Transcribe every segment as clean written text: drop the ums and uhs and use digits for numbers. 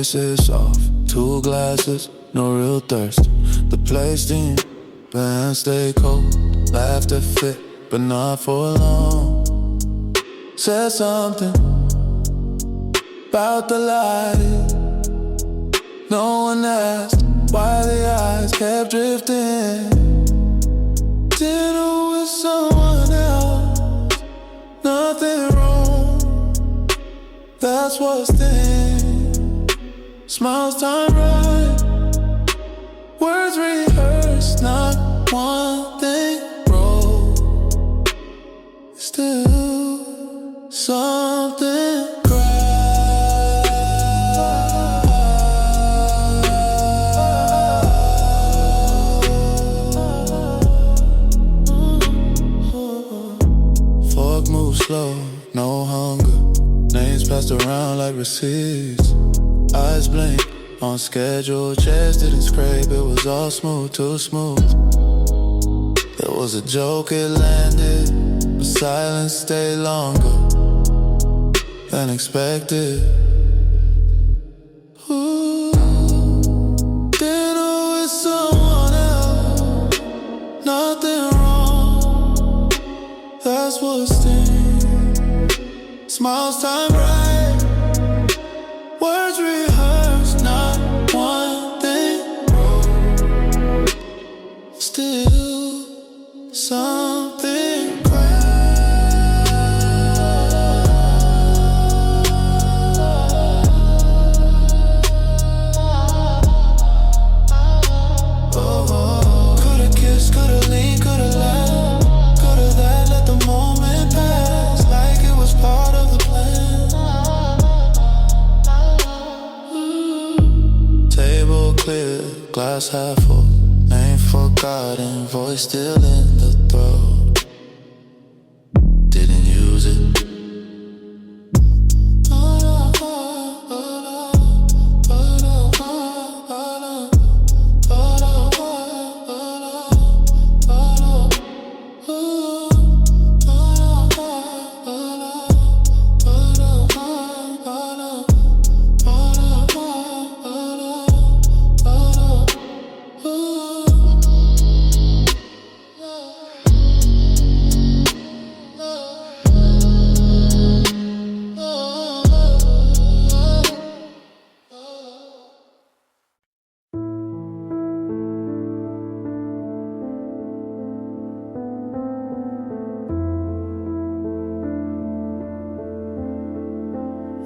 faces off, 2 glasses, no real thirst. The place dim, bands stay cold. Laughter fit, but not for long. Said something about the light. No one asked why the eyes kept drifting. Dinner with someone else, nothing wrong. That's what's there. Smiles time right, words rehearsed, not one thing wrong. Still something slow, no hunger. Names passed around like receipts. Eyes blink on schedule. Chairs didn't scrape, it was all smooth, too smooth. There was a joke, it landed, but silence stayed longer than expected. Ooh, dinner with someone else, nothing wrong. That's what's there. Smiles time right, words rehearsed, not one thing wrong. Still something Coulda kissed, coulda leaned, coulda laughed, coulda that, let the moment pass like it was part of the plan. Table clear, glass half full, name forgotten, voice still in the throat. Didn't use it.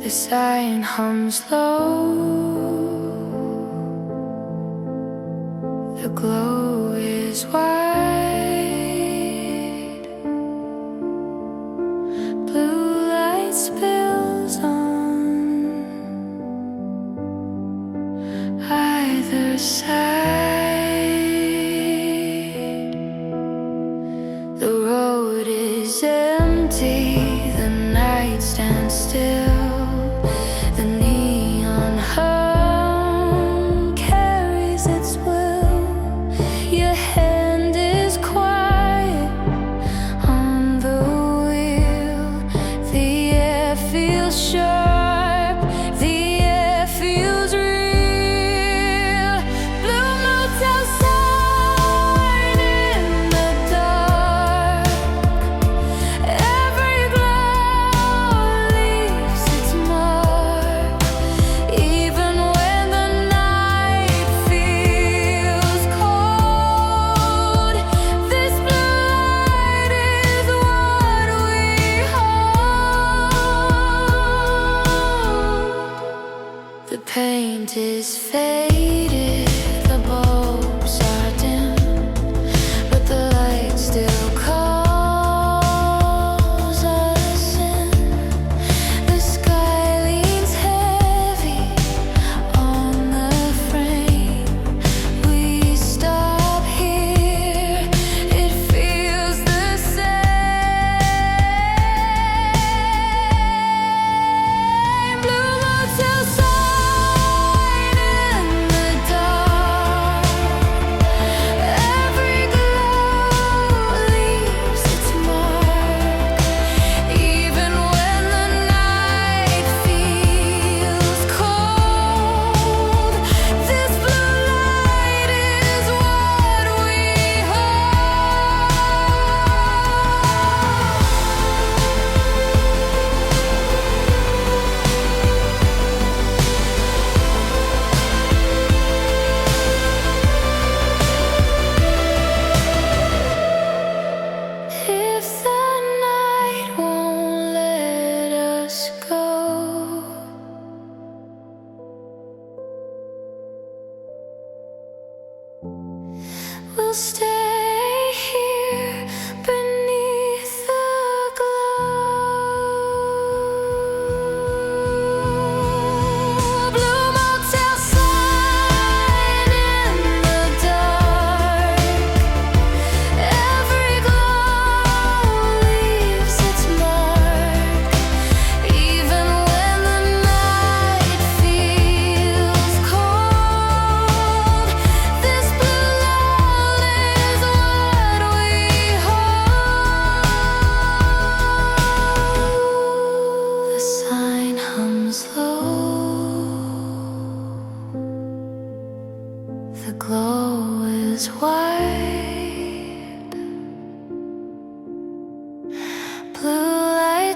The siren hums low, the glow is wide, blue light spills on either side. The road is empty, the night stands still. Every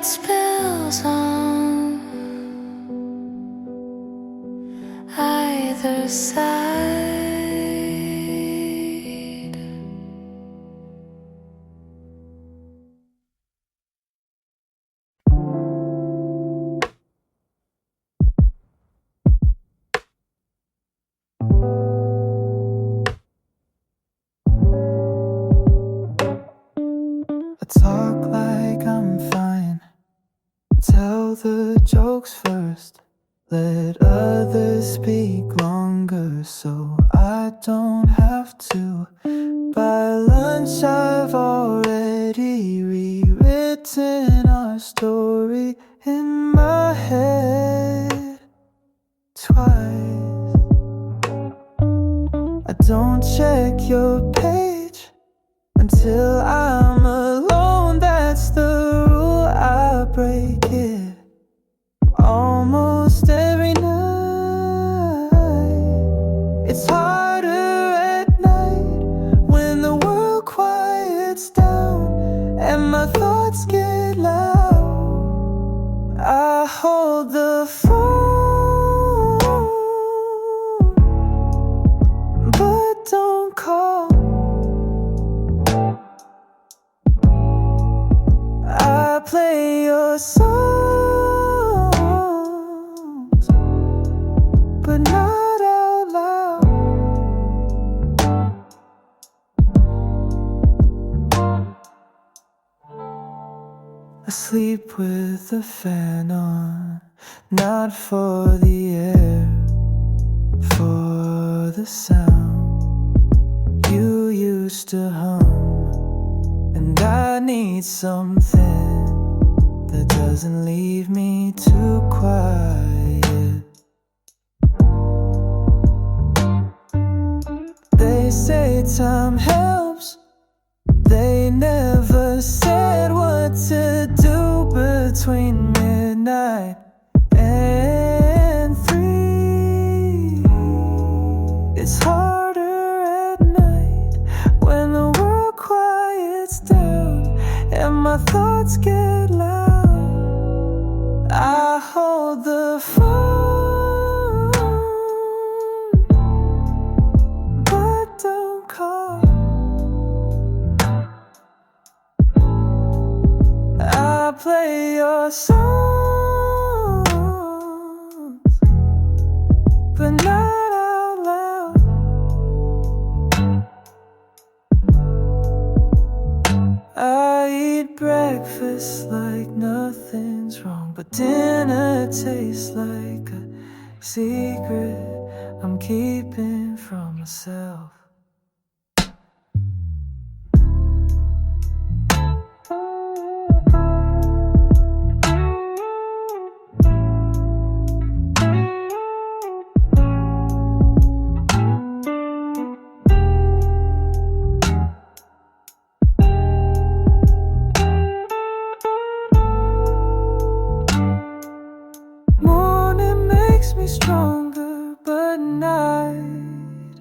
spills on either side. I talk like I'm fine. Tell the jokes first. Let others speak longer so I don't have to. By lunch I've already rewritten our story in my head twice. I don't check your page until I'm alone. That's the rule, I break it almost every night. It's harder at night when the world quiets down and my thoughts get loud. I hold the phone, but don't call. I play your songs, but not out loud. I sleep with the fan on, not for the air, for the sound you used to hum. And I need something that doesn't leave me too quiet. They say time helps. They never said what to do between midnight and 3. It's harder at night when the world quiets down and my thoughts get loud. I hold the phone, but don't call. I play your songs, but not out loud. I eat breakfast like nothing's wrong, but dinner tastes like a secret I'm keeping from myself. Morning makes me stronger, but night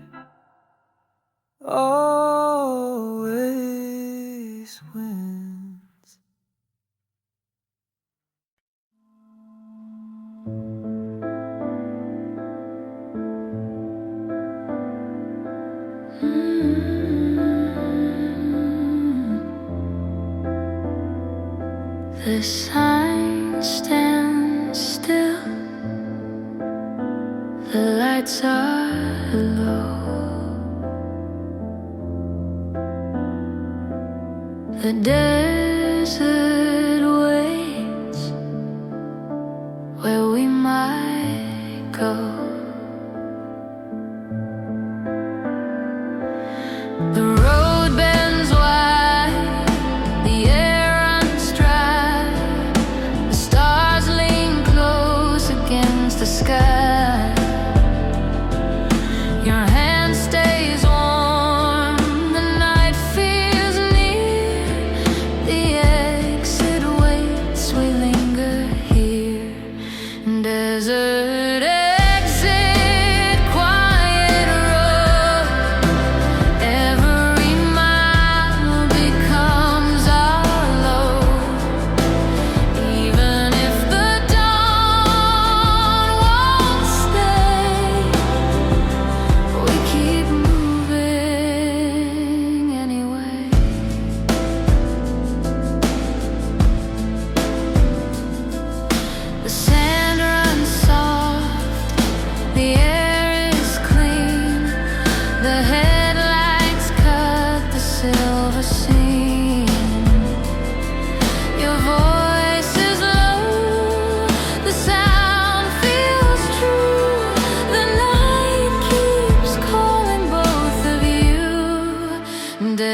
always wins. The sign stands still, the lights are low, the desert waits where we might go. The road bends wide, the air runs dry, the stars lean close against the sky. Your hand stays warm, the night feels near, the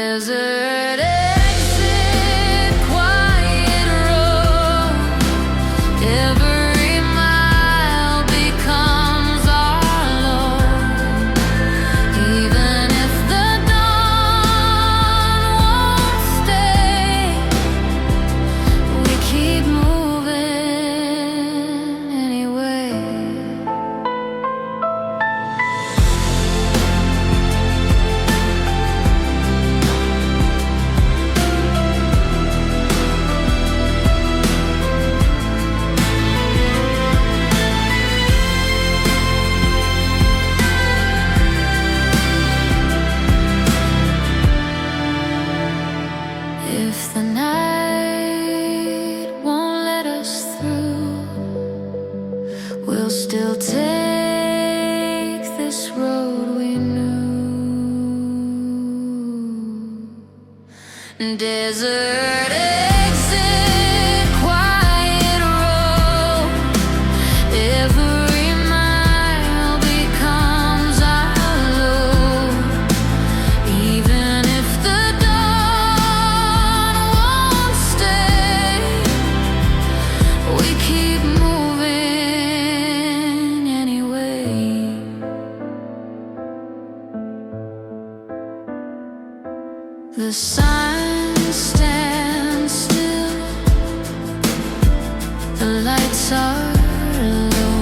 Desert exit, quiet road. Every mile becomes our Lord. Even if the dawn won't stay, we keep moving anyway. If the night won't let us through, we'll still take this road we knew. Desert exit, quiet road. Every mile becomes our load. Even if the dawn won't stay, we keep moving anyway. The sun stands still, the lights are low.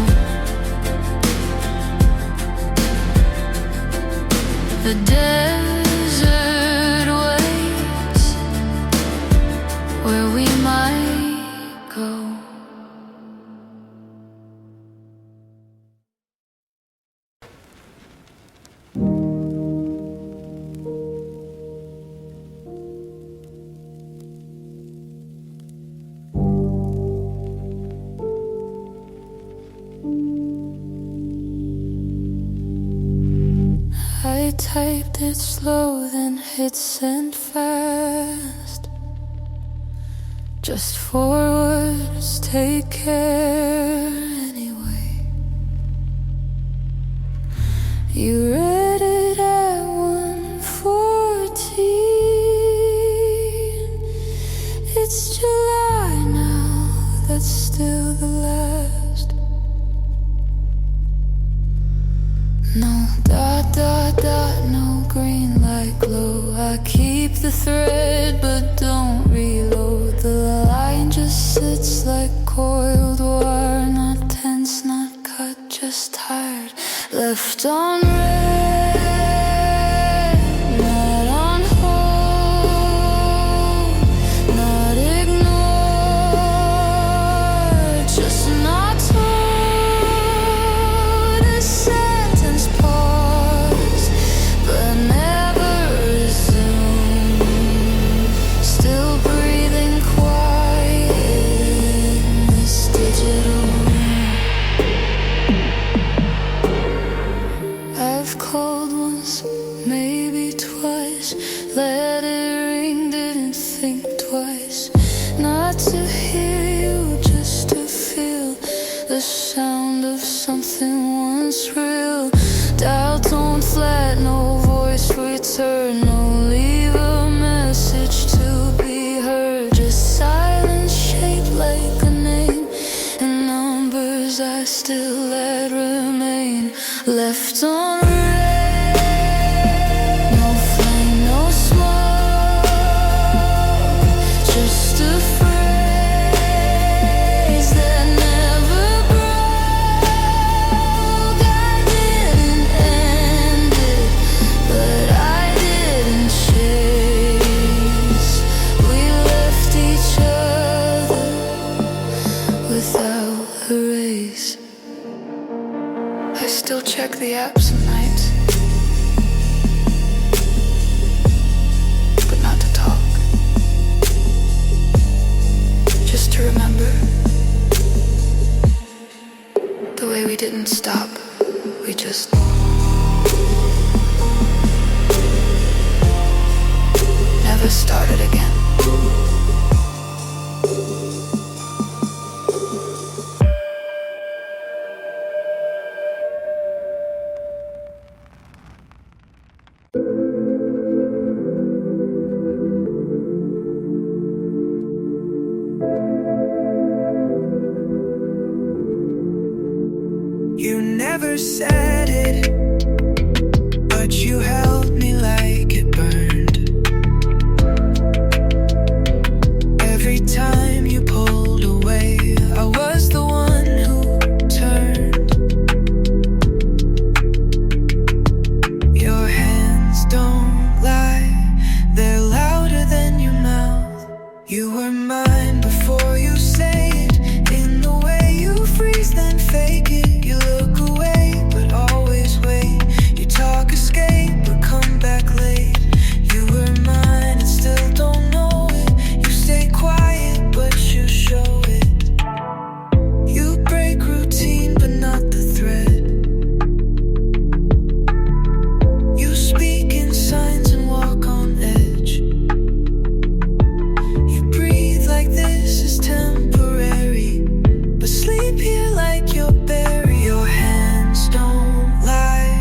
The desert waits where we might go. I typed it slow, then hit send fast. Just forwards, take care anyway. You read it at 1:14. It's July now, that's still the last. No dot, dot, dot, no green light glow. I keep the thread but don't reload. The line just sits like coiled wire. Not tense, not cut, just tired. Left on red, not on hold. Not ignored, just not told. A sentence pause, but never resume. Still breathing quiet in this digital room. I've called once, maybe twice. Let it ring, didn't think twice. Not to hear you, just to feel the sound of something once real. Dial tone flat, no voice return. No leave a message to be heard. Just silence shaped like a name, and numbers I still let remain. Left on red, no flame, no smoke. Just a phrase that never broke. I didn't end it, but I didn't chase. We left each other without a race. I still check the app some nights, but not to talk. Just to remember the way we didn't stop. We just never started again. said it, but you held me like it burned. Every time you pulled away, I was the one who turned. Your hands don't lie, they're louder than your mouth. You were mine before you say it, in the way you freeze then fake it. You look away but always wait, you talk escape but come back late. You were mine and still don't know it, you stay quiet but you show it. You break routine but not the thread. You speak in signs and walk on edge. You breathe like this is temporary, but sleep here like you're buried. Your hands don't lie,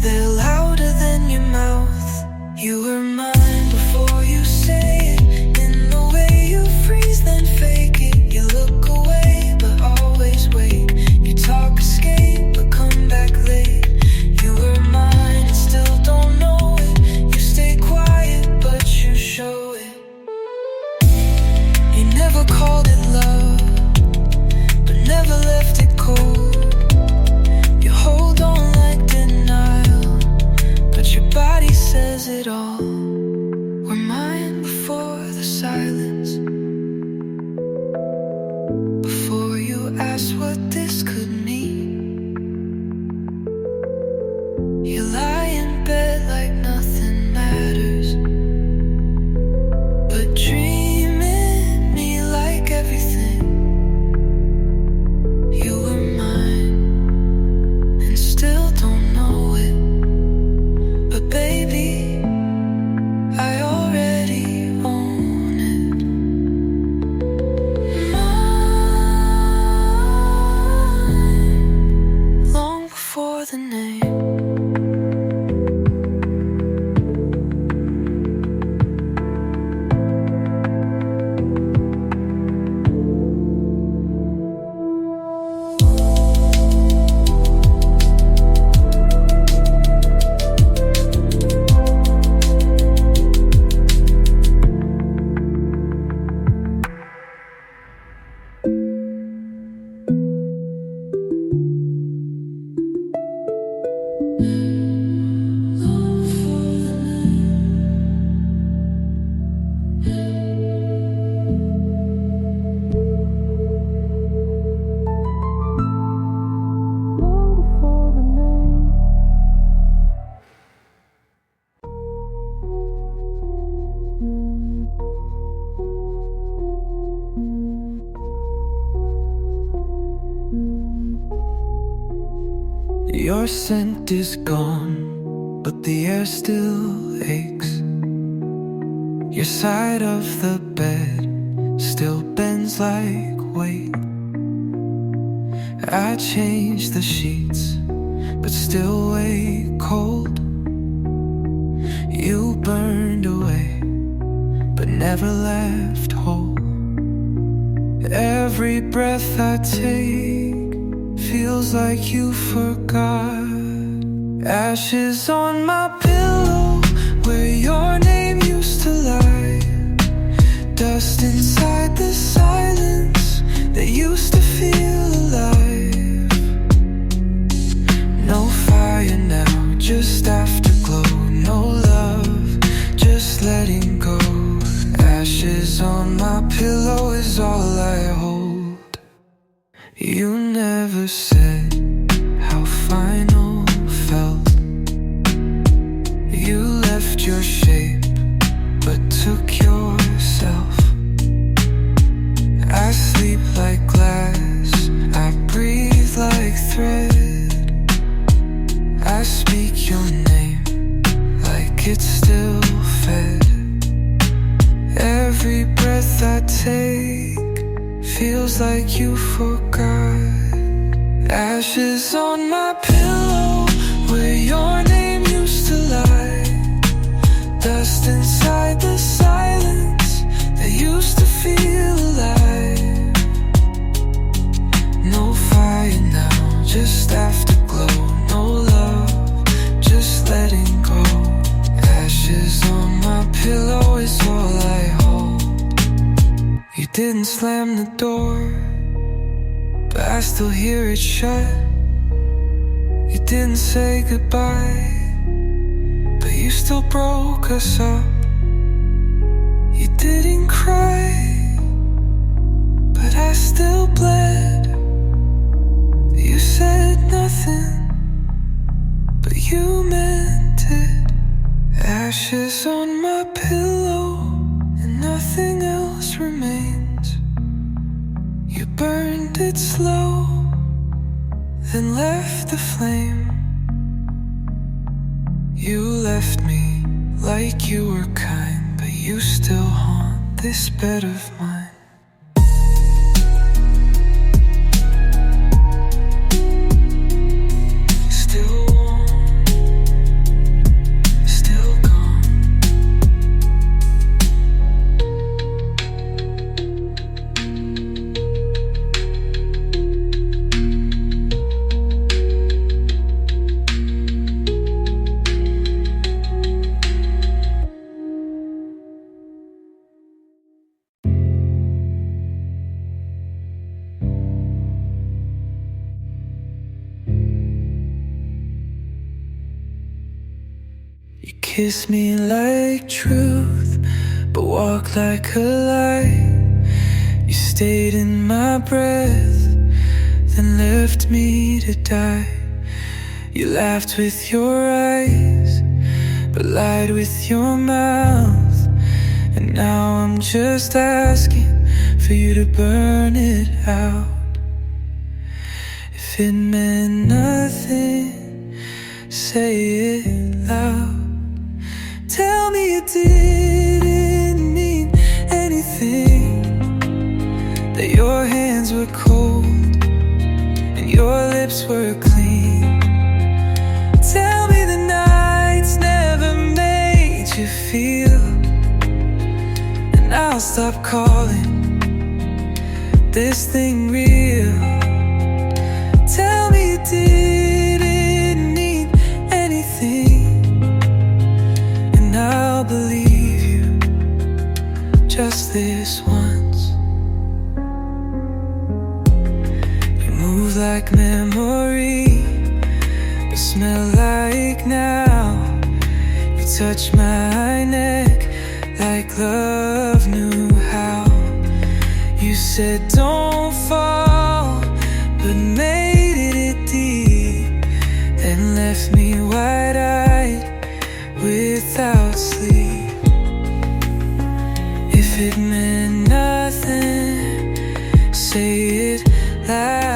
they're louder than your mouth. You were mine before you say it, in the way you freeze then fake it. You look away but always wait, you talk escape but come back late. You were mine and still don't know it, you stay quiet but you show it. You never called it love, but never left it cold. You hold on like denial, but your body says it all. We're mine before the silence, before you asked what this could mean. You lie in bed like nothing matters, but dreaming me like everything. You were mine and still don't know it, but baby, I already own it. Mine, long before the name. Your scent is gone, but the air still aches. Your side of the bed still bends like weight. I changed the sheets, but still wake cold. You burned away, but never left whole. Every breath I take feels like you forgot. Ashes on my pillow, where your name used to lie. Dust inside the silence that used to feel alive. No fire now, just afterglow. No love, just letting go. Ashes on my pillow is all I hold. You never said how final felt. You left your shape, but took yourself. I sleep like glass, I breathe like thread. I speak your name like it's still fed. Every breath I take feels like you forgot. Ashes on my pillow, where your name used to lie. Dust inside the silence that used to feel alive. No fire now, just afterglow. didn't slam the door, but I still hear it shut. You didn't say goodbye, but you still broke us up. You didn't cry, but I still bled. You said nothing, but you meant it. Ashes on my pillow, and nothing else remains. You burned it slow, then left the flame. You left me like you were kind, but you still haunt this bed of mine. You kiss me like truth, but walk like a lie. You stayed in my breath, then left me to die. You laughed with your eyes, but lied with your mouth. And now I'm just asking for you to burn it out. If it meant nothing, say it loud. Tell me it didn't mean anything, that your hands were cold and your lips were clean. Tell me the nights never made you feel, and I'll stop calling this thing real. Tell me it didn't mean anything, I'll believe you just this once. You move like memory, you smell like now. You touch my neck like love knew how. You said don't fall, but made it deep, then left me wide-eyed without sleep. If it meant nothing, say it loud.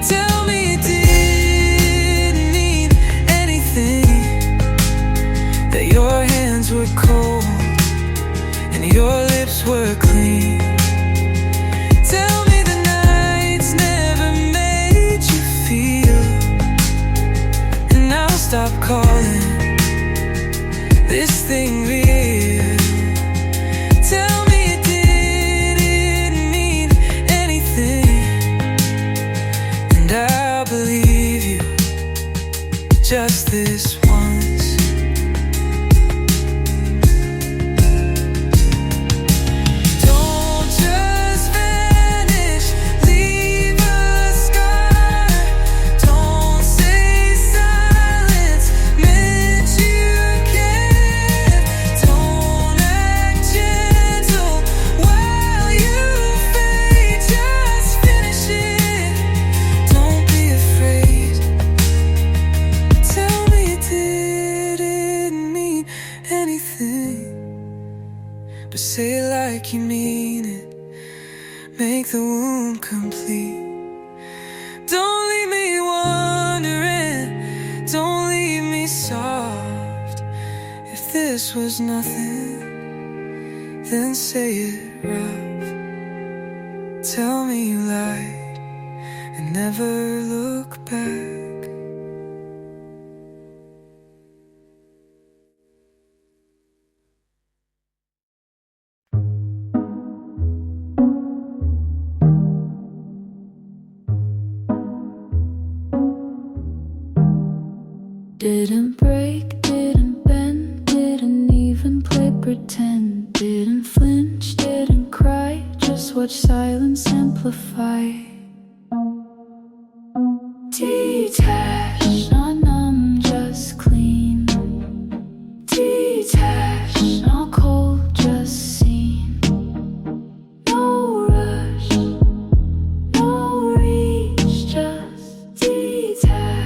Tell me it didn't mean anything, that your hands were cold and your lips were clean. Tell me the nights never made you feel, I'll stop calling this thing real. Tell me it didn't mean anything, and I'll believe you just this once. Don't just vanish, leave a scar. Don't say silence meant you cared. Don't act gentle while you fade. Just finish it, don't be afraid. Tell me it didn't mean anything, but say it like you mean it. Make the wound complete. Don't leave me wondering, don't leave me soft. If this was nothing, then say it rough. Tell me you lied and never look back. Didn't break, didn't bend, didn't even play pretend. Didn't flinch, didn't cry, just watch silence amplify. Detached, not numb, just clean. Detached, not cold, just seen. No rush, no reach, just detached.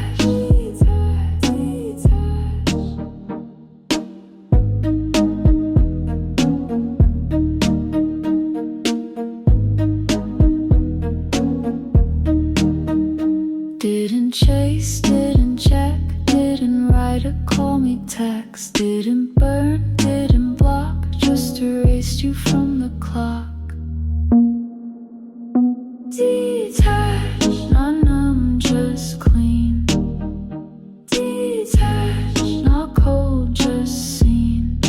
Didn't chase, didn't check, didn't write or call me text. Didn't burn, didn't block, just erased you from the clock. Detached, not numb, just clean. Detached, not cold, just seen.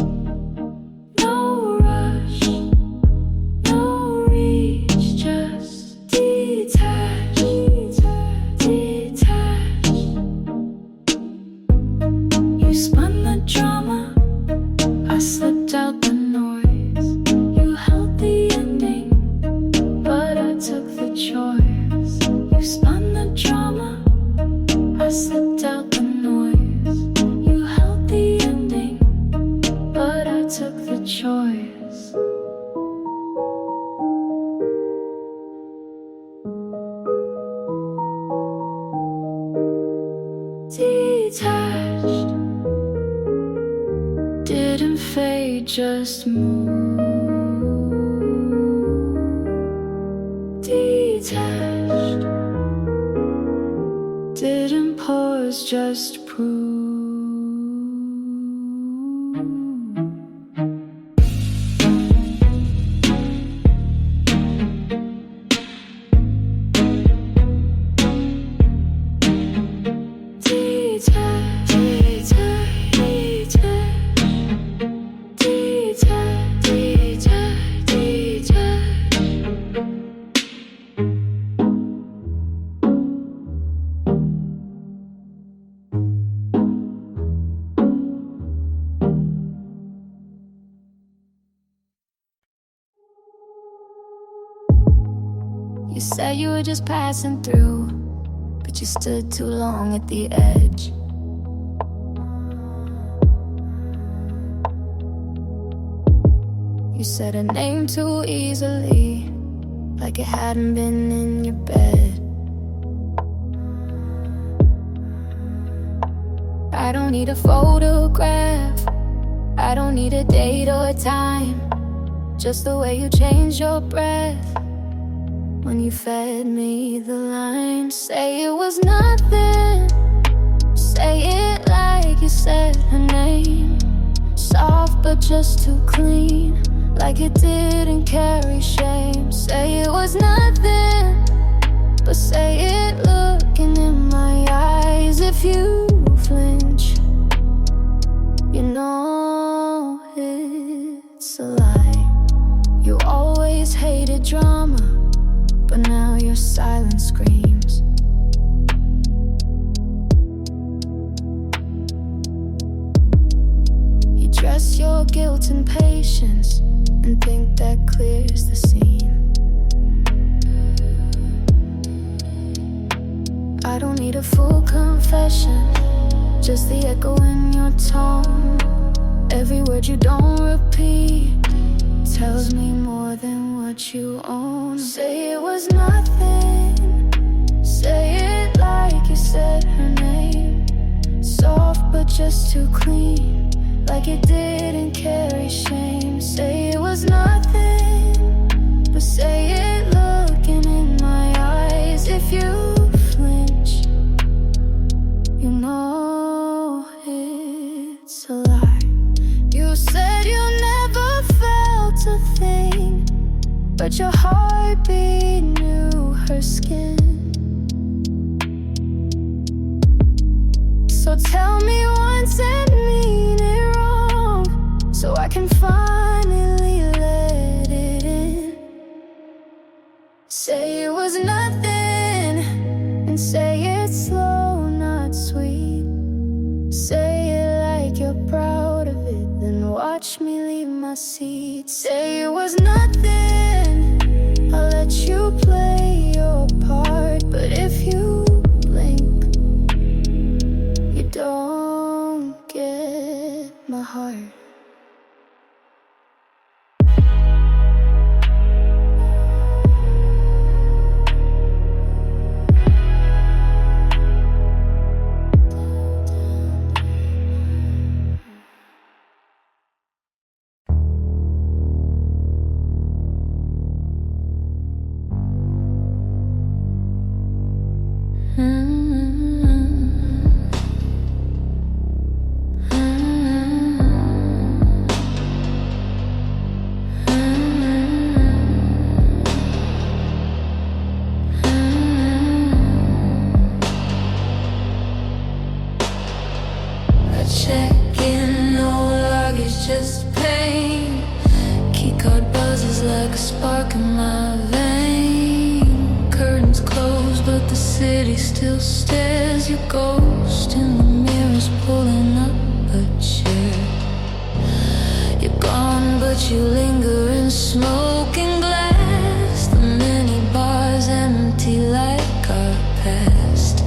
No rush, no reach, just detached. Detached. You spun the drama, I slipped out the noise. You held the ending, but I took the choice. You spun the drama, I slipped out the noise. You held the ending, but I took the choice. Detached, didn't fade, just move. Detached, didn't pause, just prove. Detached, detached, detached, detached, detached. You said you were just passing through, but you stood too long at the edge. You said her name too easily, like it hadn't been in your bed. I don't need a photograph, I don't need a date or a time, just the way you changed your breath when you fed me the line. Say it was nothing, say it like you said her name. Soft but just too clean, like it didn't carry shame. Say it was nothing, but say it looking in my eyes. If you flinch, you know it's a lie. You always hated drama, but now your silence screams. You dress your guilt and patience and think that clears the scene. I don't need a full confession, just the echo in your tone. Every word you don't repeat tells me more than what you own. Say it was nothing, say it like you said her name. Soft but just too clean, like it didn't carry shame. Say it was nothing, but say it looking in my eyes. If you flinch, you know it's a lie. You said you never felt a thing, but your heartbeat knew her skin. So tell me once and mean it wrong, so I can finally let it in. Say it was nothing, and say it slow, not sweet. Say it like you're proud of it, then watch me leave my my seat. Say it was nothing, I'll let you play your part. But if you blink, you don't get my heart. Check-in, no luggage, just pain. Keycard buzzes like a spark in my vein. Curtains closed, but the city still stares. Your ghost in the mirror's pulling up a chair. You're gone, but you linger in smoking glass. The many bars empty like our past.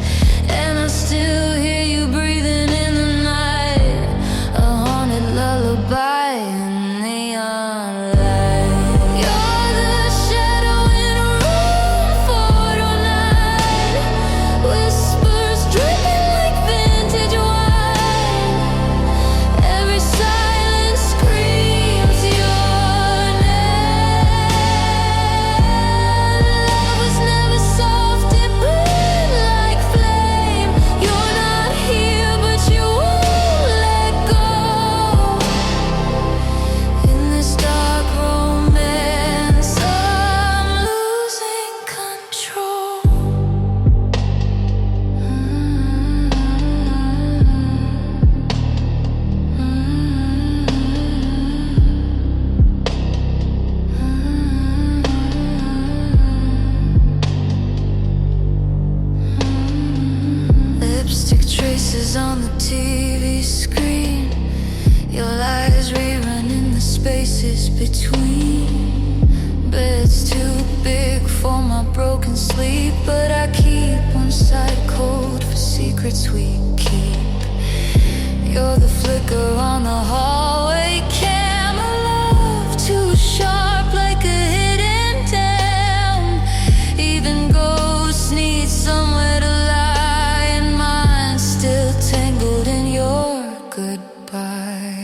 And I still hear you breathing in the night, a haunted lullaby in neon light. You're the shadow in a room photo night, whispers dripping like vintage wine. Every silence screams your name. Love was never soft, it burned like flame. You're not here, but you won't let go. In this dark romance, I'm losing control. Lipstick traces on the TV screen. Your lies rerunning the spaces between. Bed's too big for my broken sleep, but I keep one side cold for secrets we keep. You're the flicker on the hallway camera, love too sharp like a hidden dam. Even ghosts need somewhere to lie, and mine's still tangled in your goodbye.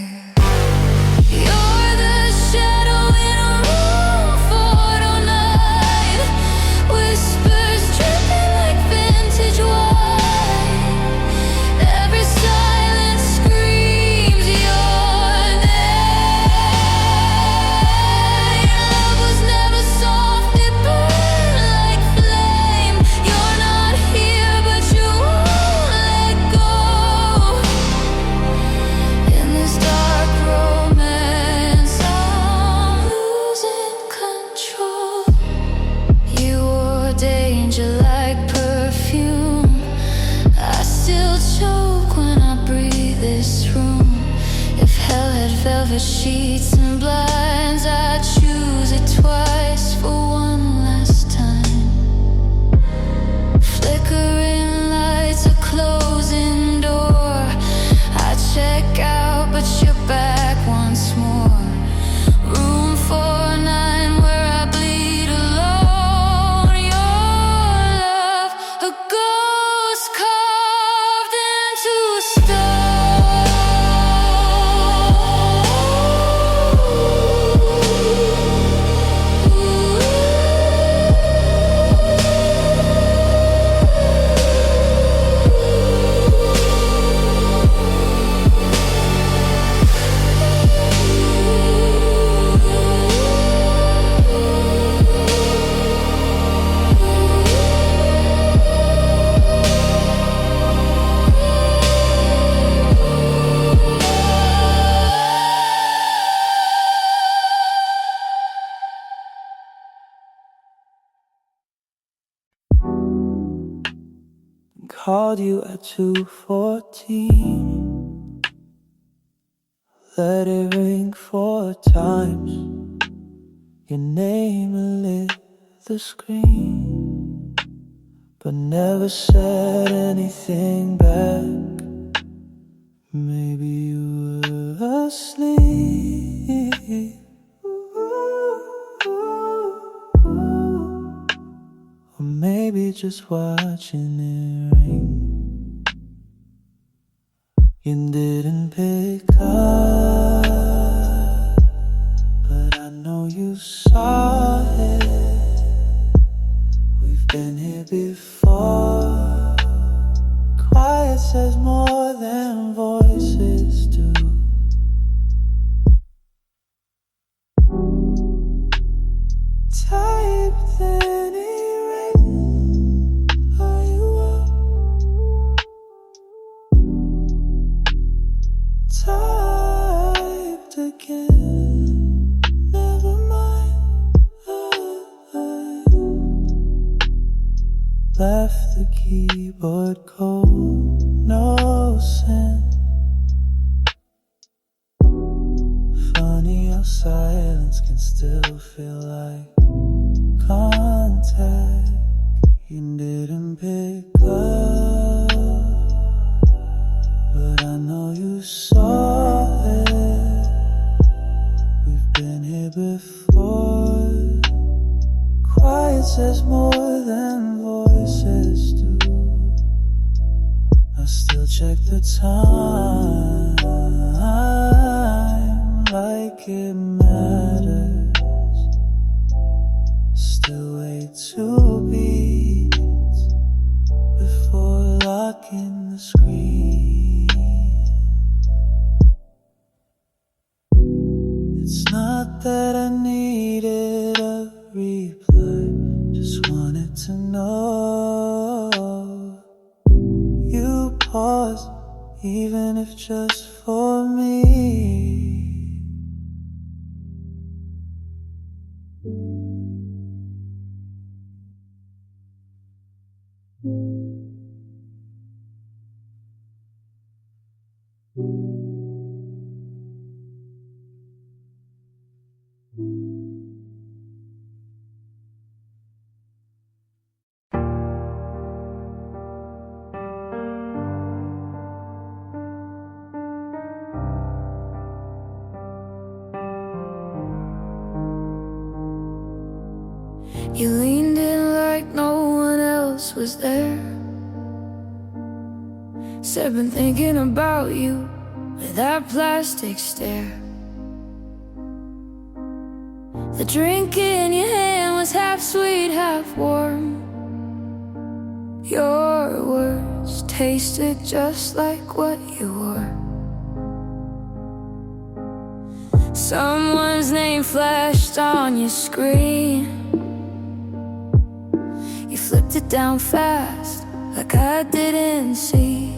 You're the shadow in a room photo night, whispers dripping like vintage wine. Every silence screams your name. Love was never soft, it burned like flame. You're not here, but you won't let go. In this dark romance, I'm losing control. You wore danger like perfume. I still choke when I breathe this room. If hell had velvet sheets and blinds, I'd choose it twice for one last time. Flickering lights, a closing door. I check out, but you're back once more. Room 49 where I bleed alone. Your love, a ghost carved into Called you at 2:14. Let it ring for 4 times. Your name lit the screen, but never said anything back. Maybe you were asleep, or maybe just watching it ring. You didn't pick up, but I know you saw it. We've been here before. Quiet says more than voices do. Typed any ring, are you up? Typed again, never mind. Left the keyboard cold, no scent. Funny how silence can still feel like contact. You didn't pick up, but I know you saw it. We've been here before. Quiet says more than voices do. I still check the time like it matters. Still wait 2 beats before locking the screen. It's not that I needed a reply, just wanted to know you paused, even if just for me. You leaned in like no one else was there. Said been thinking about you with that plastic stare. The drink in your hand was half sweet, half warm. Your words tasted just like what you were. Someone's name flashed on your screen. You flipped it down fast, like I didn't see.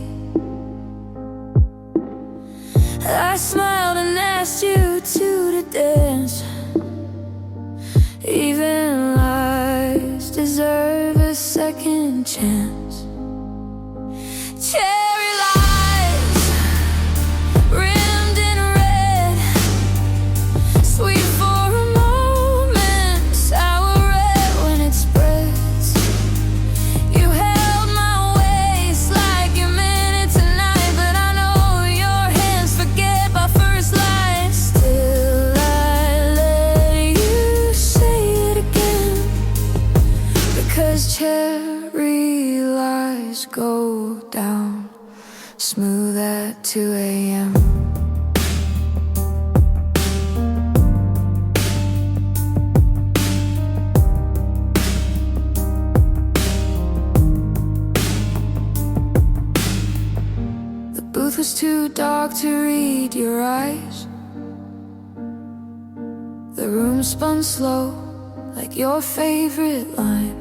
I smiled and asked you to dance. Even lies deserve a second chance. Cherry lies, rimmed in red, sweet for a moment, sour red when it spreads. You held my waist like you meant it tonight, but I know your hands forget my first line. Still I let you say it again, because cherry lies go down smooth at 2 a.m. The booth was too dark to read your eyes. The room spun slow like your favorite line.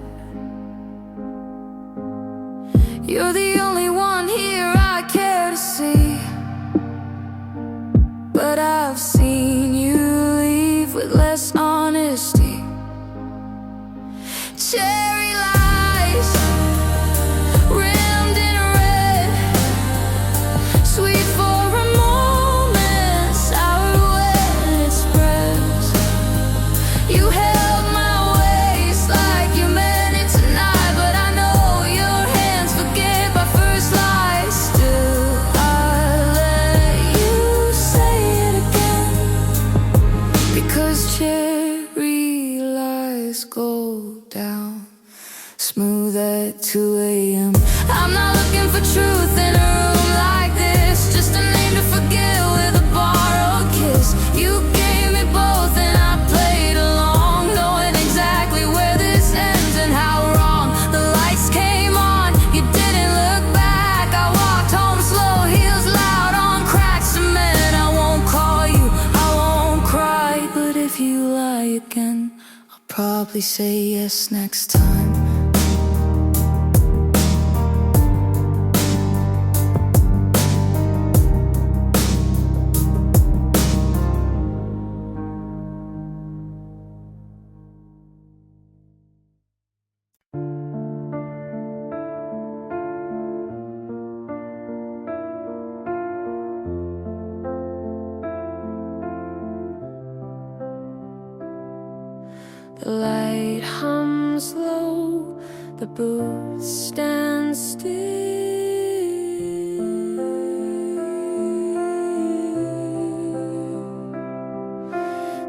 You're the only one here I care to see, but I've seen you leave with less honesty. Cherry lies, rimmed in red, sweet for a moment, sour when it spreads. go down smooth at 2 a.m. I'm not looking for truth in a room like this, just a name to forget with a borrowed kiss. You gave me both and I played along, knowing exactly where this ends and how wrong. The lights came on, you didn't look back. I walked home slow, heels loud on cracked cement. I won't call you, I won't cry, but if you lie again, I'll probably say yes next time. The light hums low, the booth stands still.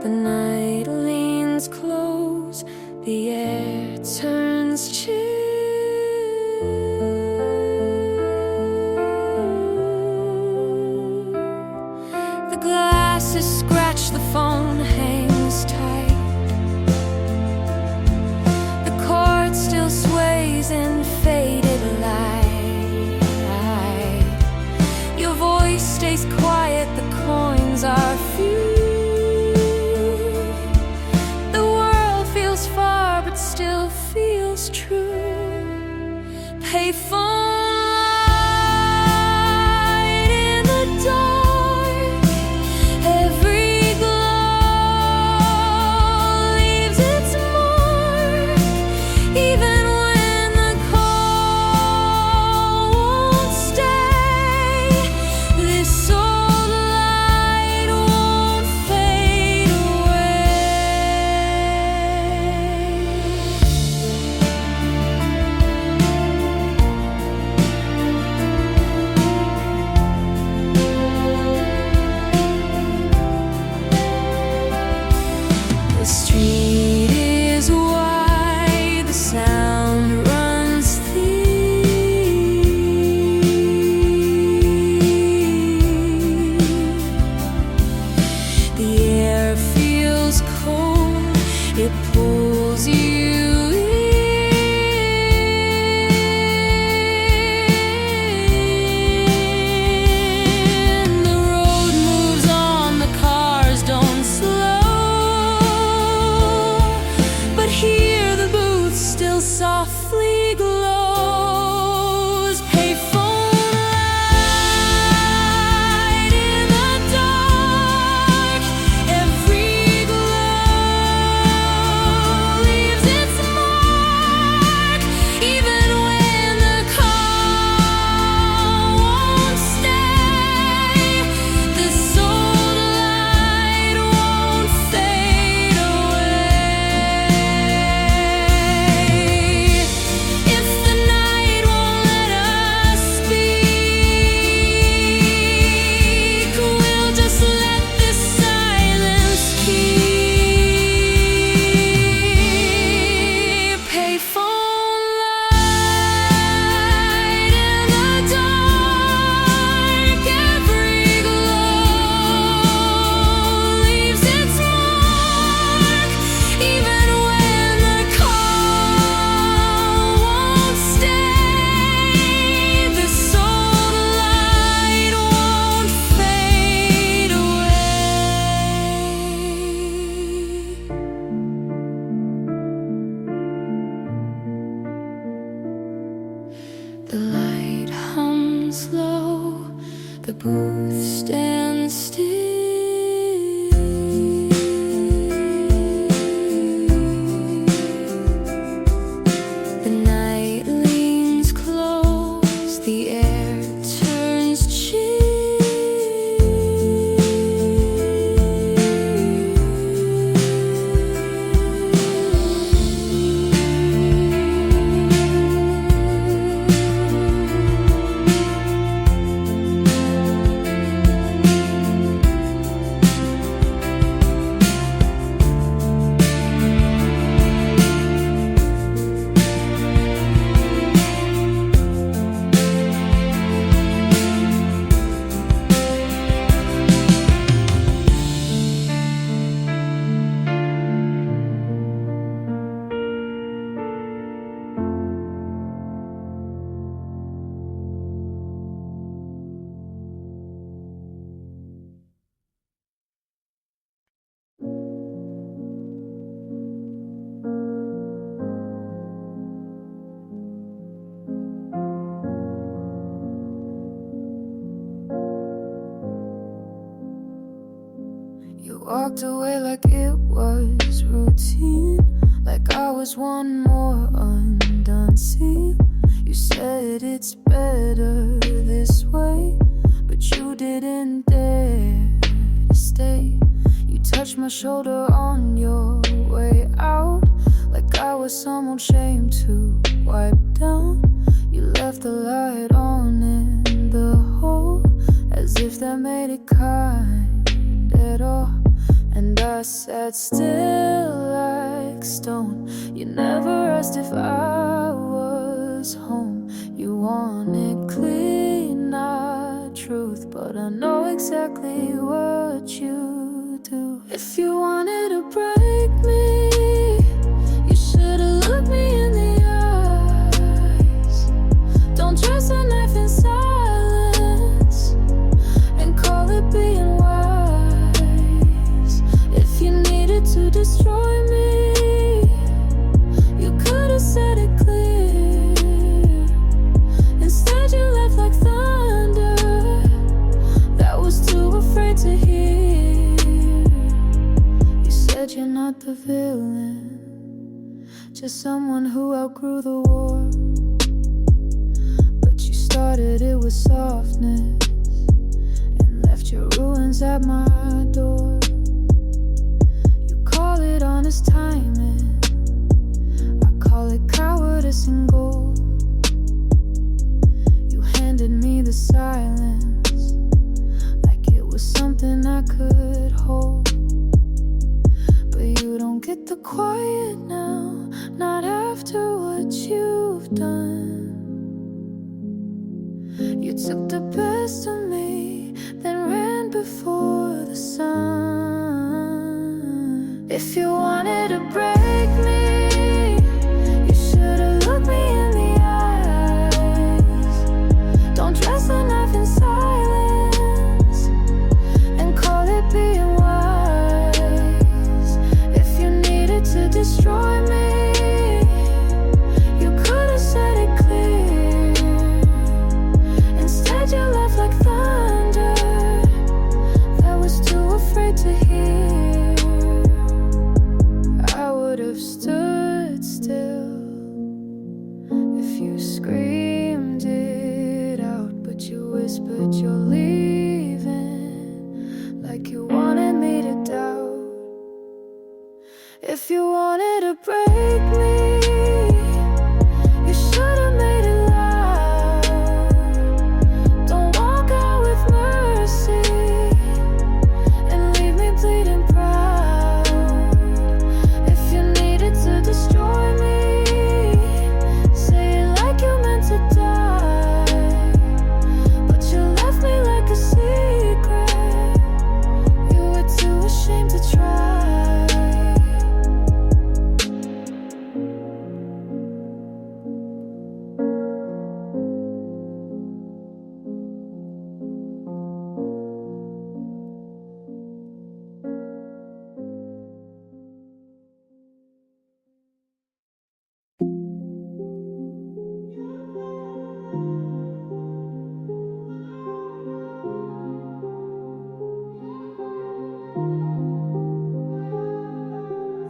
The night leans close, the air turns chill. The glasses scratch, the phone hangs tight. Still sways in faded light. Your voice stays quiet, the coins are few. The world feels far but still feels true. Payphone light in the dark, every glow leaves its mark. Even when the call won't stay, this old light won't fade away. The street is wide, the sound runs thick. The air feels cold, it pulls you in. The road moves on, the cars don't slow, but here the booth still softly glows. Payphone light in the dark, every glow leaves its mark. You walked away like it was routine, like I was one more undone scene. You said it's better this way, but you didn't dare to stay. You touched my shoulder on your way out, like I was some old shame to wipe down. You left the light on in the hole, as if that made it kind at all. And I sat still like stone. You never asked if I was home. You wanted clean, not truth, but I know exactly what you do. If you wanted to break me, you should've looked me in the eyes. Don't trust a knife in silence and call it being wise. If you needed to destroy me, you could've said it clear. Instead you left like thunder that was too afraid to hear. You said you're not the villain, just someone who outgrew the war. But you started it with softness and left your ruins at my door. You call it honest timing, I call it cowardice and gold. You handed me the silence like it was something I could hold. But you don't get the quiet now, not after what you've done. You took the best of me, then ran before the sun. If you wanted to break me, you should've looked me in the eyes. Don't dress a knife in silence and call it being wise. If you needed to destroy me, you could've said it clear. Instead you left like thunder that was too afraid to hear. I would've stood still if you screamed it out, but you whispered you're leaving like you wanted me to doubt. If you wanted to break me, you should've made it loud. Don't walk out with mercy and leave me bleeding proud. If you needed to destroy me, say it like you meant to die. But you left me like a secret, you were too ashamed to try.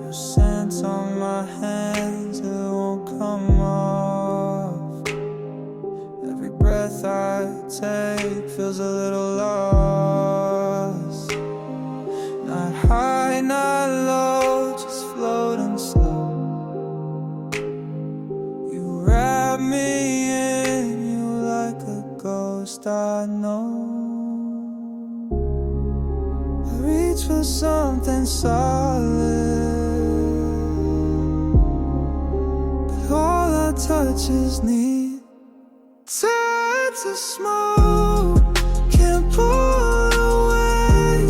Your scent on my hands, it won't come off. Every breath I take feels a little lost. Not high, not low, just floating slow. You wrap me in you like a ghost I know. I reach for something solid, all I touch is need. Tides of smoke can't pull away.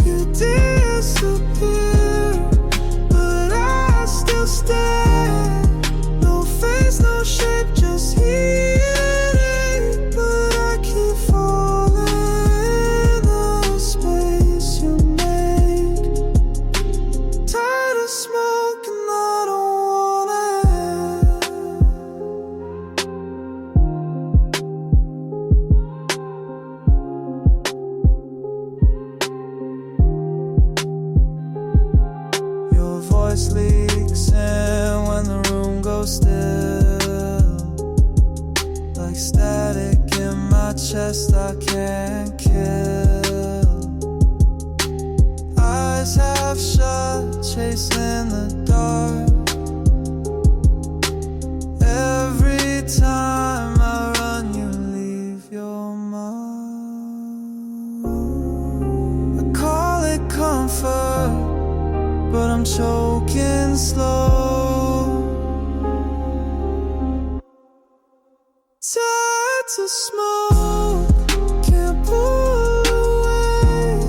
You disappear, but I still stand. No face, no shape, just healing. But I keep falling in the space you made. Tired of smoke and I don't want it. past I can't kill. Eyes half shut, chasing the dark. Every time I run, you leave your mark. I call it comfort, but I'm choking slow. Tired to smoke, can't pull away.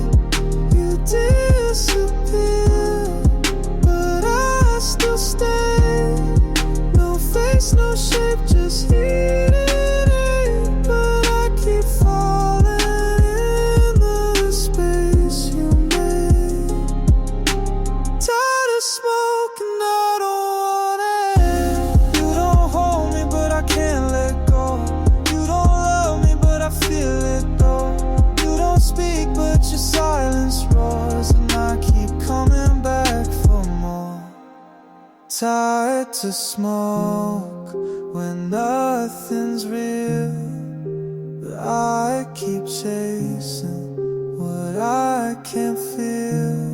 You disappear, but I still stay. No face, no shape, just heated ache. But I keep falling in the space you made. Tired of smoking, I don't want it. You don't hold me, but I can't let go. You don't love me, but I feel it though. You don't speak, but your silence roars, and I keep coming back for more. Tired to smoke when nothing's real, but I keep chasing what I can't feel.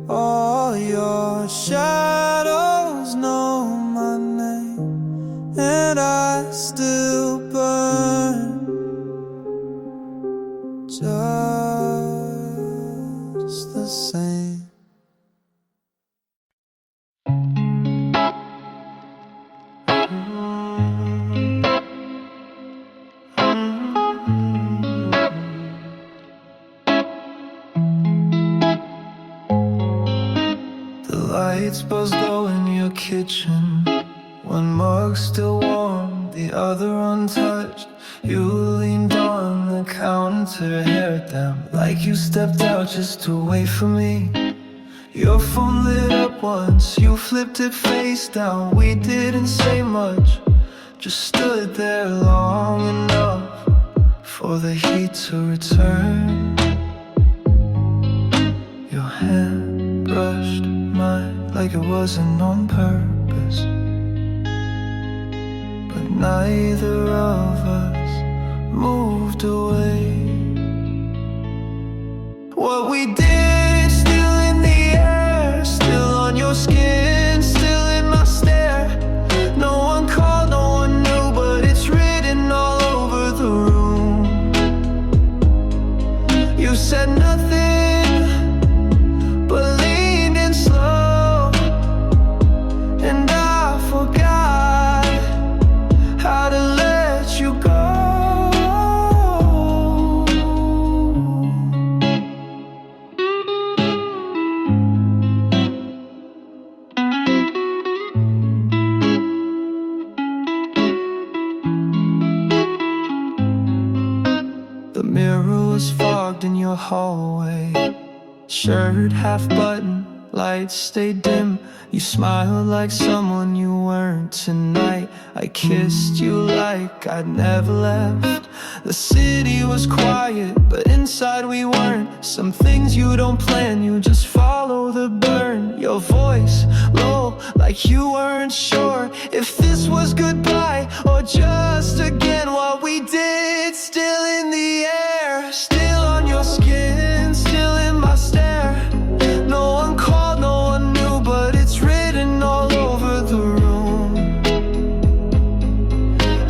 All your shadows know my name, and I still burn just the same. The lights buzzed low in your kitchen, one mug still warm, the other untouched. You leaned on the counter, hair down, like you stepped out just to wait for me. Your phone lit up once, you flipped it face down. We didn't say much, just stood there long enough for the heat to return. Your hand brushed mine like it wasn't on purpose, but neither of us moved away. What we did, still in the air, still on your skin, still in my stare. No one called, no one knew, but it's written all over the room. You said nothing, but leaned in slow, and I forgot how to let you go. The mirror was fogged in your hallway, shirt half buttoned, lights stayed dim. You smiled like someone you weren't tonight. I kissed you like I'd never left. The city was quiet, but inside we weren't. Some things you don't plan, you just follow the burn. Your voice low, like you weren't sure if this was goodbye or just again. What we did, still in the air, still on your skin, still in my stare. No one called, no one knew, but it's written all over the room.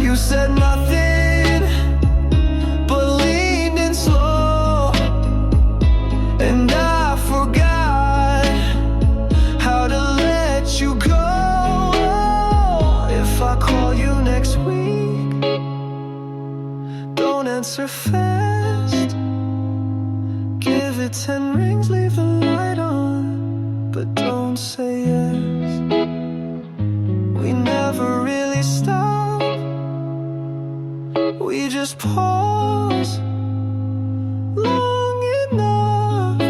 You said nothing, but leaned in slow, and I forgot how to let you go. If I call you next week, don't answer fast. Give it 10 rings, leave the light on, but don't say yes. We never really stop, we just pause long enough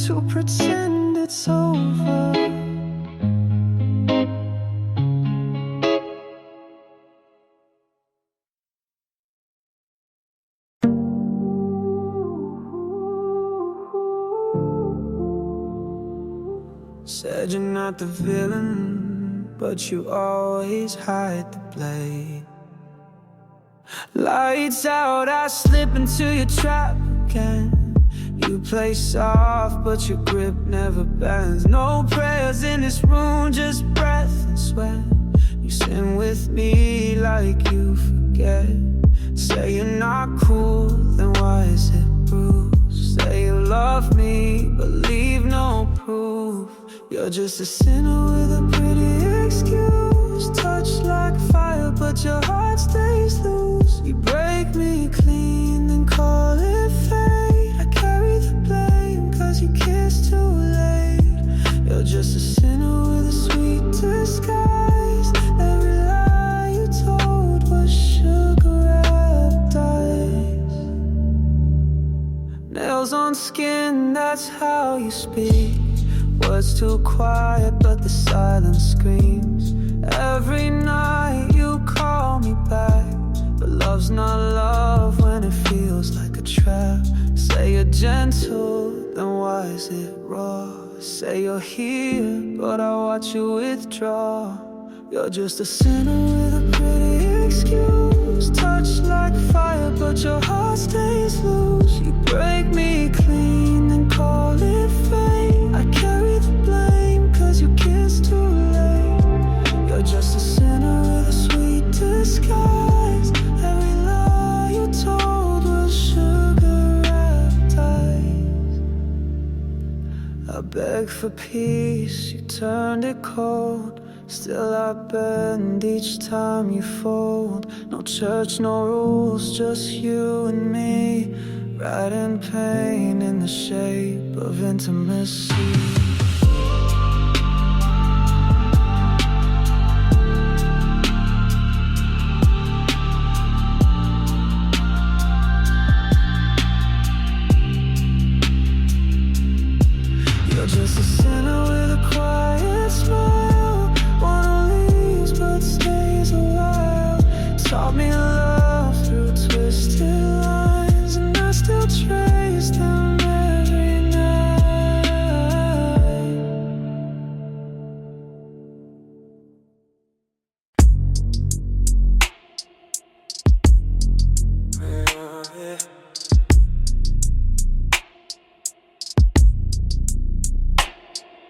to pretend it's over. Said you're not the villain, but you always hide the blame. Lights out, I slip into your trap again. You play soft, but your grip never bends. No prayers in this room, just breath and sweat. You sin with me like you forget. Say you're not cool, then why is it bruised? Say you love me, but leave no proof. You're just a sinner with a pretty excuse. Touch like fire, but your heart stays loose. You break me clean, then call it fate. I carry the blame, cause you kissed too late. You're just a sinner with a sweet disguise. Every lie you told was sugar-wrapped ice. Nails on skin, that's how you speak. Words too quiet, but the silence screams. Every night you call me back, but love's not love when it feels like a trap. Say you're gentle, then why is it raw? Say you're here, but I watch you withdraw. You're just a sinner with a pretty excuse. Touch like fire, but your heart stays loose. You break me clean, then call it fate. I carry the blame, cause you kissed too late. You're just a sinner with a sweet disguise. Every lie you told was sugar-wrapped ice. I beg for peace, you turned it cold. Still I bend each time you fold. No church, no rules, just you and me. Writing pain in the shape of intimacy. You're just a sinner with a quiet smile. One who leaves but stays a while. Taught me love through twisted lines, and I still trace them every night.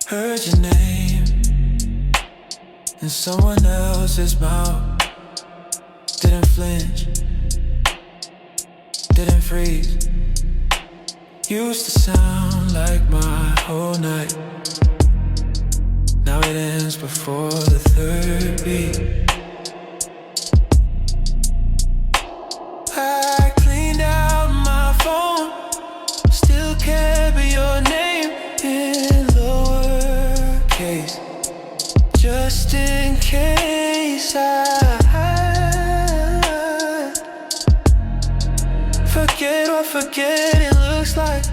Heard your name in someone else's mouth. Didn't flinch, didn't freeze. Used to sound like my whole night. Now it ends before the third beat. I cleaned out my phone, still carry your name in lowercase, just in case I forget what forgetting looks like.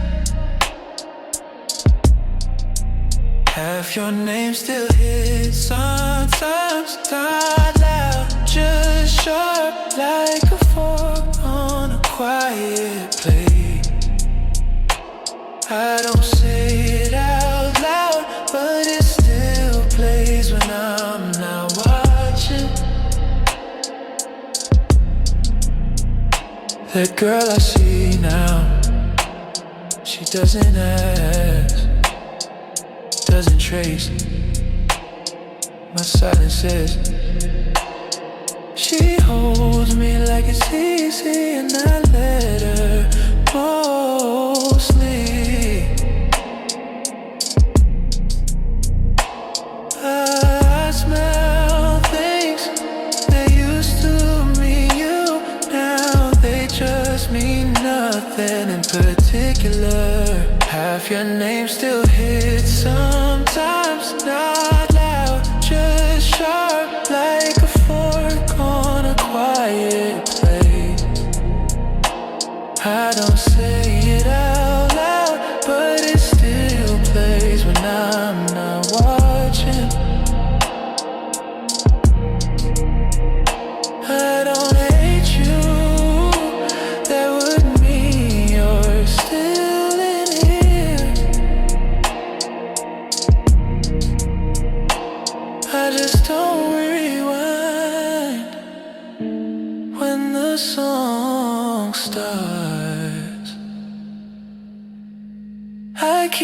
Half your name still hits sometimes, not loud, just sharp like a fork on a quiet plate. I don't say it out loud, but it still plays when I'm not watching. That girl I see now, she doesn't ask, doesn't trace my silences. She holds me like it's easy, and I let her mostly. I smell things that used to mean you, now they just mean nothing in particular. Half your name still hits sometimes, not loud, just sharp like a fork on a quiet plate. I don't say it out loud, but it still plays when I'm not watching. I don't hate you, that would mean you're still in here.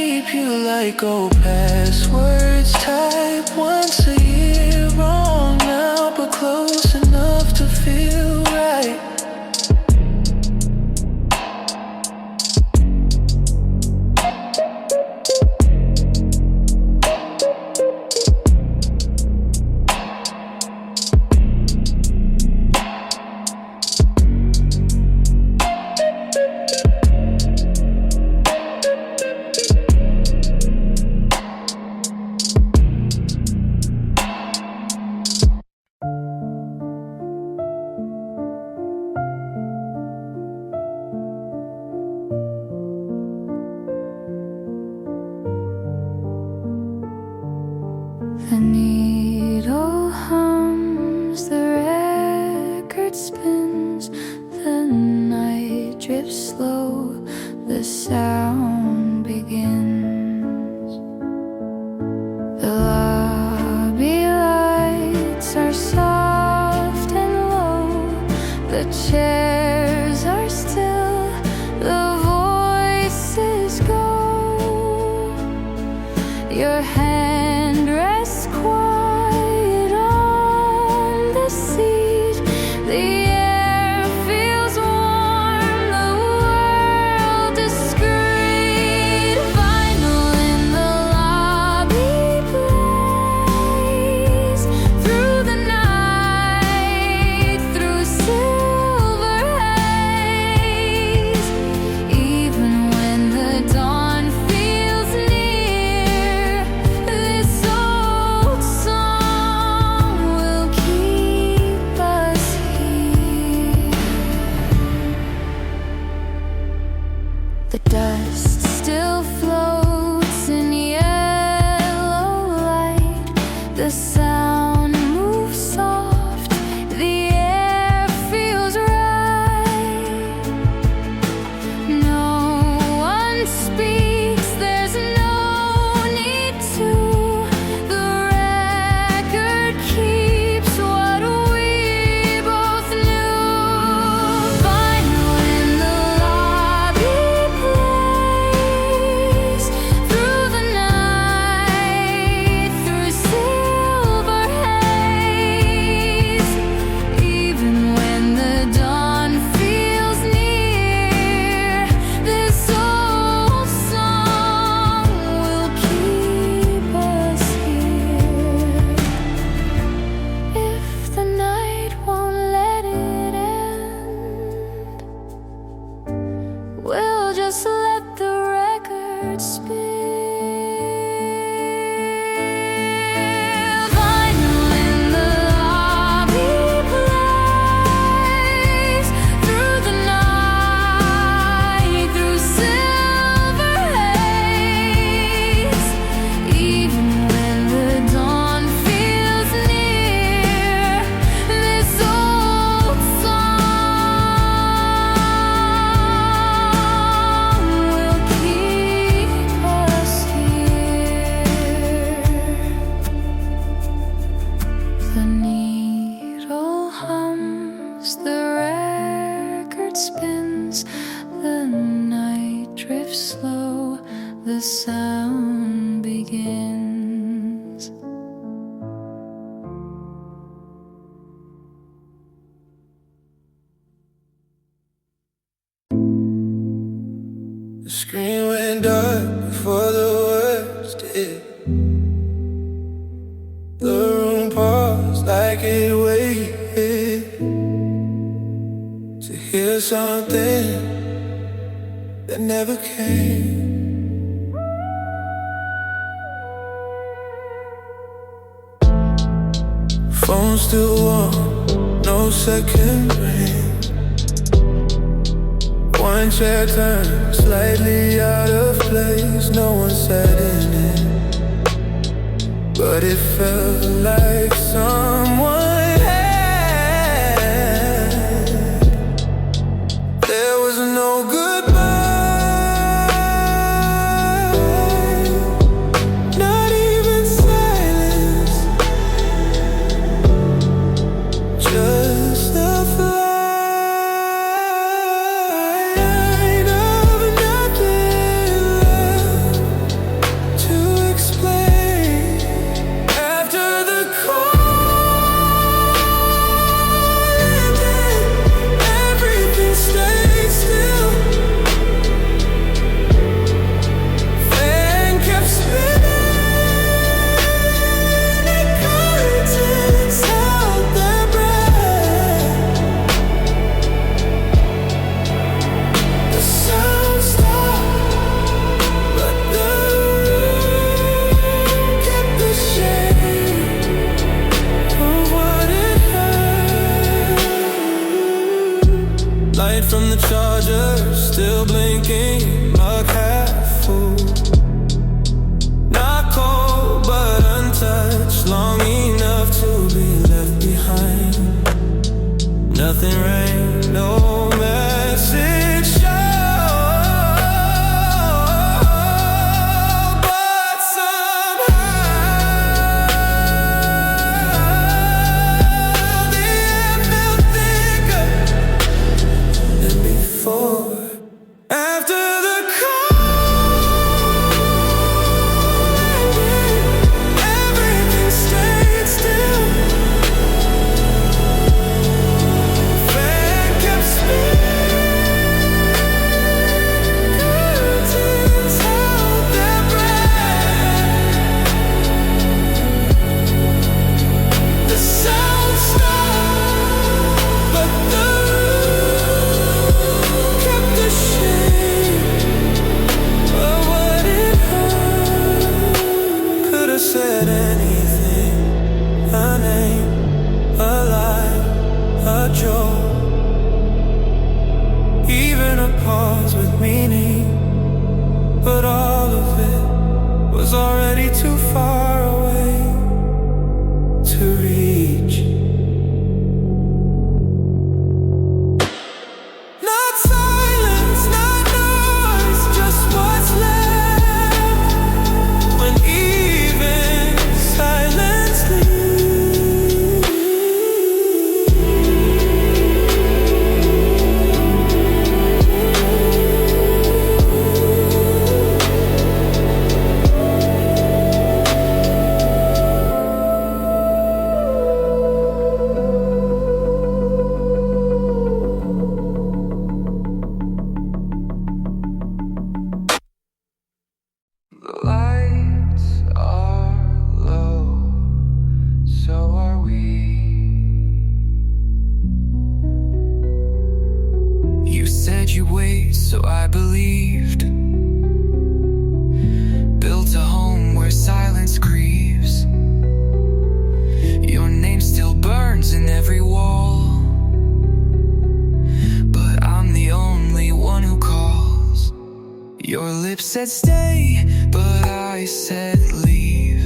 keep you like old passwords. Type once a year, wrong now, but close enough to feel right. The needle hums, the record spins, the night drifts slow, the sound begins. The lobby lights are soft and low, the chairs are still, the voices go. Your hand rests quiet on the seat. The air feels warm, the world discreet. Vinyl in the lobby plays through the night, through silver haze. Even when the dawn feels near, this old song will keep us here. The dust still floats in yellow light. The sound moves soft, the air feels right. No one speaks, there's no need to. The record keeps what we both knew. Vinyl in the lobby plays through the night, through silver haze. Even when the dawn feels near, this old song will keep us here. If the night won't let it end, we'll just let the record spin. Vinyl in the lobby plays through the night, through silver haze. Even when the dawn feels near, this old song will keep us here. The needle hums, the record spins, the night drifts slow, the sound begins. The screen went dark before the words did. The room paused like it waited to hear something that never came. Phone still warm, no second ring. One chair turned slightly out of place. No one sat in it, but it felt like someone had. There was no goodbye, not even silence, just a flight of nothing left. nothing rang, no message show. But somehow the air felt thicker than before. After the call, everything stayed still. Fan kept spinning, curtains held their breath. The sound stopped, but the room kept the shame of what it heard. Could have said anything, a name, a lie, a joke, even a pause with meaning. But all of it was already too far away to reach. Not silence, not noise, just what's left when even silence leaves. The lights are low, so are we. You said you'd wait, so I believed. Built a home where silence creeps. Your name still burns in every wall, but I'm the only one who calls. Your lips said stay, but I said leave.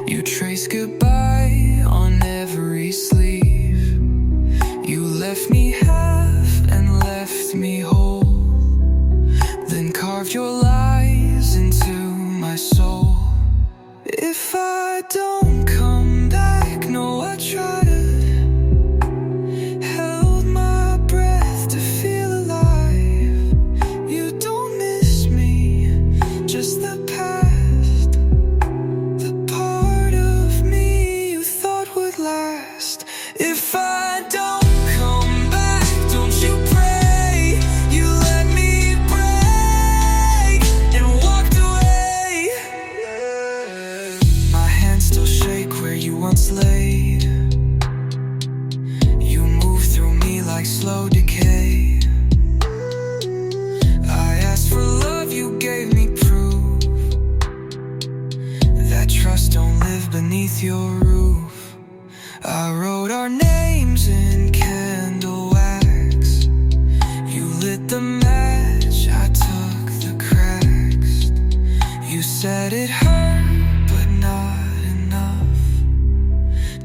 You traced goodbye on every sleeve. You left me half and left me whole, then carved your lies into my soul. If I don't come back, no, I try to. Held my breath to feel alive. You don't miss me, just the past. The part of me you thought would last. If I don't come back, don't you pray. You let me break and walked away. My hands still shake where you once laid. You move through me like slow decay. I asked for love, you gave me proof that trust don't live beneath your roof. I wrote our names in candle wax. You lit the match, I took the cracks. You said it hurt, but not enough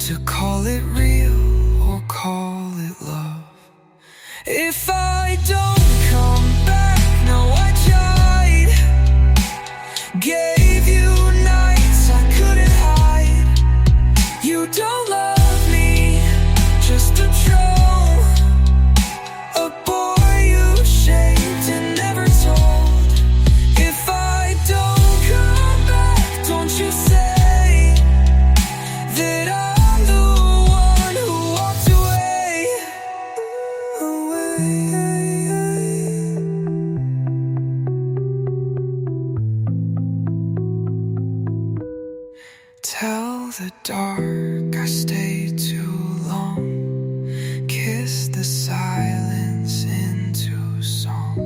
to call it real or call it love. If I don't come back, no, I tried. Gave you nights I couldn't hide. You don't love me, just a troll. A boy you shaped and never told. If I don't come back, don't you say that I'm the one who walked away. Tell the dark I stayed too long. Kiss the silence into song.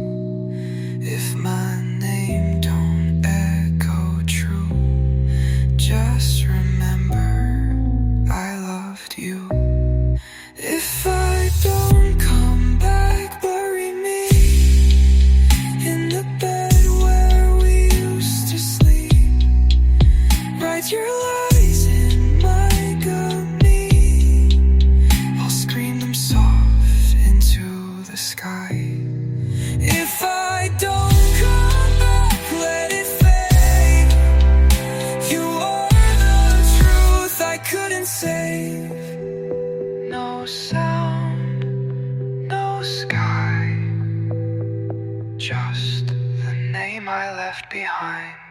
If my name don't echo true, just remember I loved you. If I don't come back, bury me in the bed where we used to sleep. Write your lies in my gummy sky. Just the name I left behind.